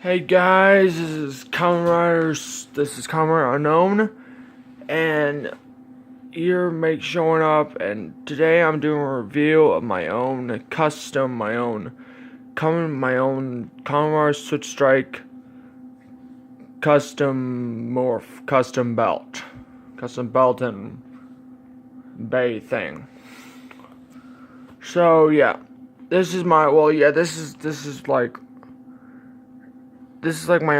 Hey guys, this is Kamen Unknown, and you're showing up, and today I'm doing a review of my own Kamen Switch Strike custom belt and bay thing. So yeah, this is my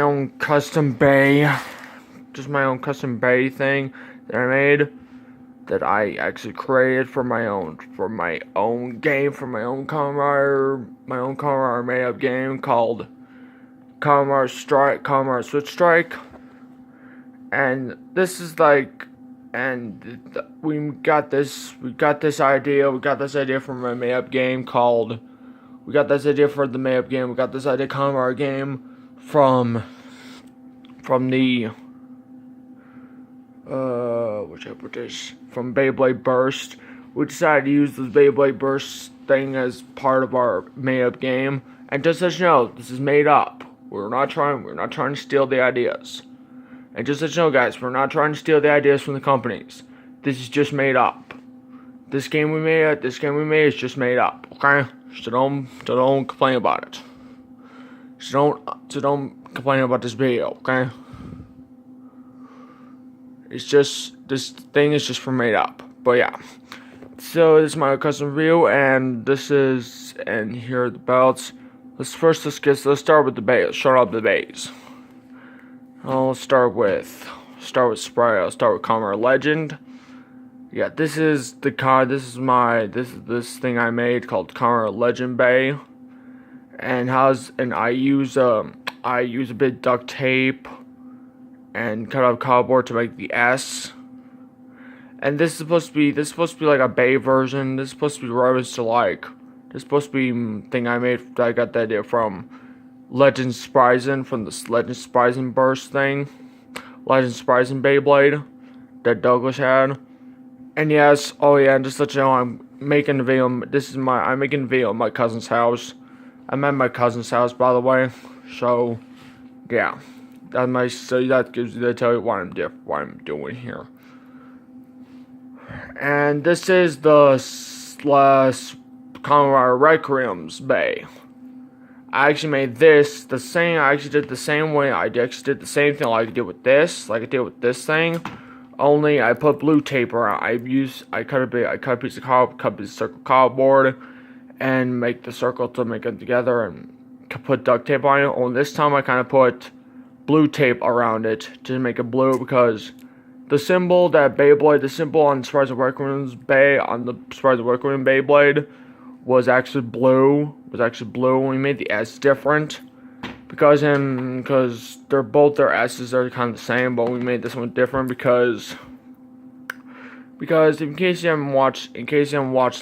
own custom bay, just my own custom bay thing that I made, that I actually created for my own game, for my own Kamen Rider made up game called Kamen Switch Strike, and we got this idea from a made up game called. We got this idea for the made up game. We got this idea Kamen Rider game from Beyblade Burst. We decided to use this Beyblade Burst thing as part of our made up game. And just as you know, this is made up. We're not trying to steal the ideas. And just as you know, guys, we're not trying to steal the ideas from the companies. This is just made up. This game we made is just made up. Okay? So don't complain about it. So don't complain about this video, okay? It's just, this thing is just for made up. But yeah. So this is my custom review, and here are the belts. Let's start with the base. Let's start off the base. I'll start with Sprite. I'll start with Kamen Legend. Yeah, this is this thing I made called Kamen Legend Bay. And I use a bit of duct tape and cut out cardboard to make the S. And this is supposed to be like a Bay version. This is supposed to be reference to this is supposed to be thing I made. I got the idea from Legend Spryzen, from this Legend Spryzen Burst thing, Legend Spryzen Beyblade that Douglas had. And yes, and just to let you know, I'm making a video. I'm making a video at my cousin's house. I'm at my cousin's house, by the way. So, yeah, that gives you tell you what I'm doing here. And this is the Kamen Rider Requiem's bay. I actually made this the same. I actually did the same way. I actually did the same thing like I did with this thing. Only I put blue tape around. I cut a piece of circle cardboard, and make the circle to make it together, and put duct tape on it. Only this time I kind of put blue tape around it to make it blue, because the symbol on Spryzen Requiem's Bay, on the Spryzen Requiem Beyblade, was actually blue. When we made the S different, because their S's are kind of the same, but we made this one different because in case you haven't watched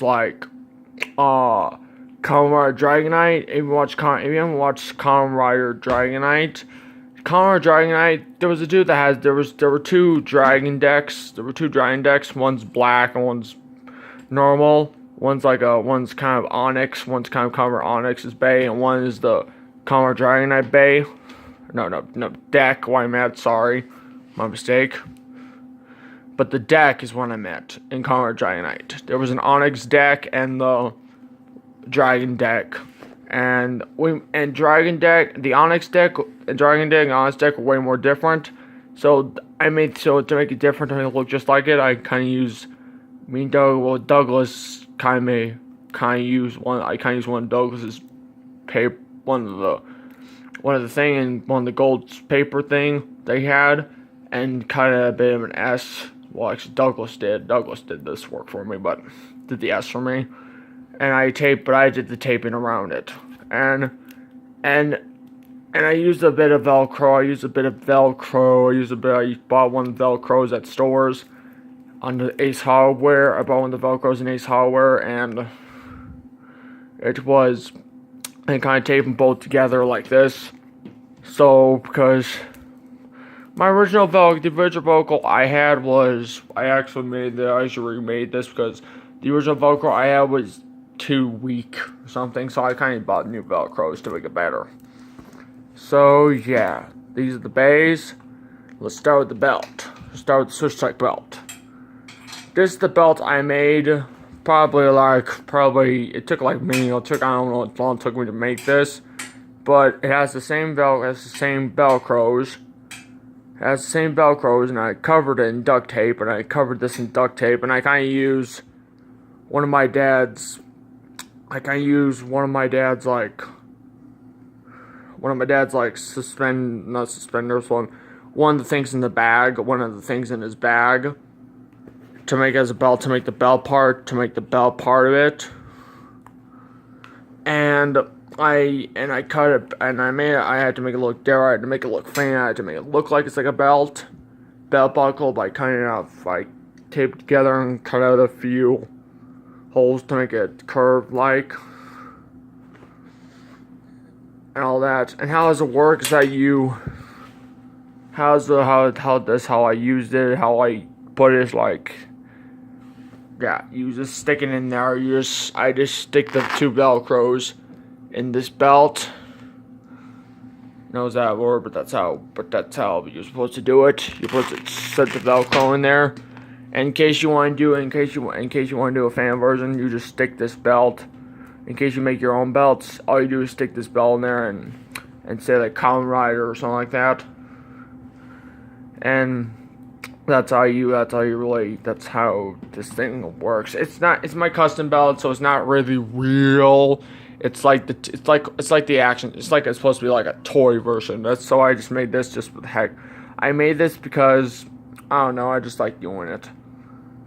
like Kamen Rider Dragonite, if you haven't watched Kamen Rider Dragonite, there was a dude that there were two dragon decks. One's black and one's normal. One's kind of Onyx, one's kind of Kamen Rider Onyx's Bay, and one is the Kamen Rider Dragonite Bay. No, deck. Why am I? Sorry, my mistake. But the deck is what I meant in Kamen Rider Dragonite. There was an Onyx deck and the Dragon deck, the Onyx deck and Onyx deck were way more different. So to make it different, to make it look just like it, I kind of use. Douglas kind of used one. I kind of used one of Douglas's paper, one of the gold paper thing they had, and cut a bit of an S. Well, actually, Douglas did this work for me, but did the S for me. And I did the taping around it, and I used a bit of Velcro. I bought one of the Velcros at stores on the Ace Hardware. I bought one of the Velcros in Ace Hardware, and I kind of taped them both together like this. So, because the original Velcro I had was, I actually remade this because the original Velcro I had was too weak or something, so I kind of bought new Velcros to make it better. So yeah, these are the bays. Let's start with the belt. Let's start with the switch type belt. This is the belt I made. Probably it took like me. It took, I don't know how long it took me to make this, but it has the same belt. It has the same Velcros. It has the same Velcros, and I covered it in duct tape, and I covered this in duct tape, and I kind of use one of my dad's. Like one of my dad's like not suspenders. One of the things in the bag. One of the things in his bag. To make as a belt, to make the belt part of it, and I cut it, and I had to make it look different. I had to make it look fancy. I had to make it look like it's like a belt buckle by cutting it out. I taped it together and cut out a few holes to make it curved like, and all that. And how does it work? Is that how I used it? How I put it is like. Yeah, you just stick it in there. I just stick the two Velcros in this belt. Knows that word, but that's how you're supposed to do it. You're supposed to set the Velcro in there. And in case you want to do a fan version, you just stick this belt. In case you make your own belts, all you do is stick this belt in there and say like Kamen Rider or something like that. And that's how this thing works. It's my custom belt, so it's not really real. It's like the action. It's supposed to be like a toy version. So I just made this just for the heck. I made this because I don't know. I just like doing it.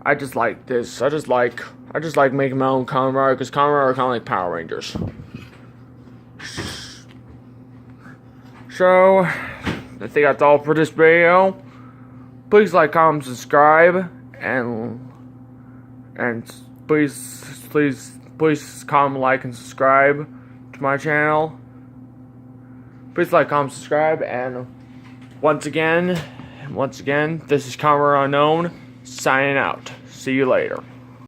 I just like this. I just like making my own Kamen Rider because Kamen Rider are kind of like Power Rangers. So I think that's all for this video. Please like, comment, subscribe, and please comment, like, and subscribe to my channel. Please like, comment, subscribe, and once again, this is Kamen Unknown signing out. See you later.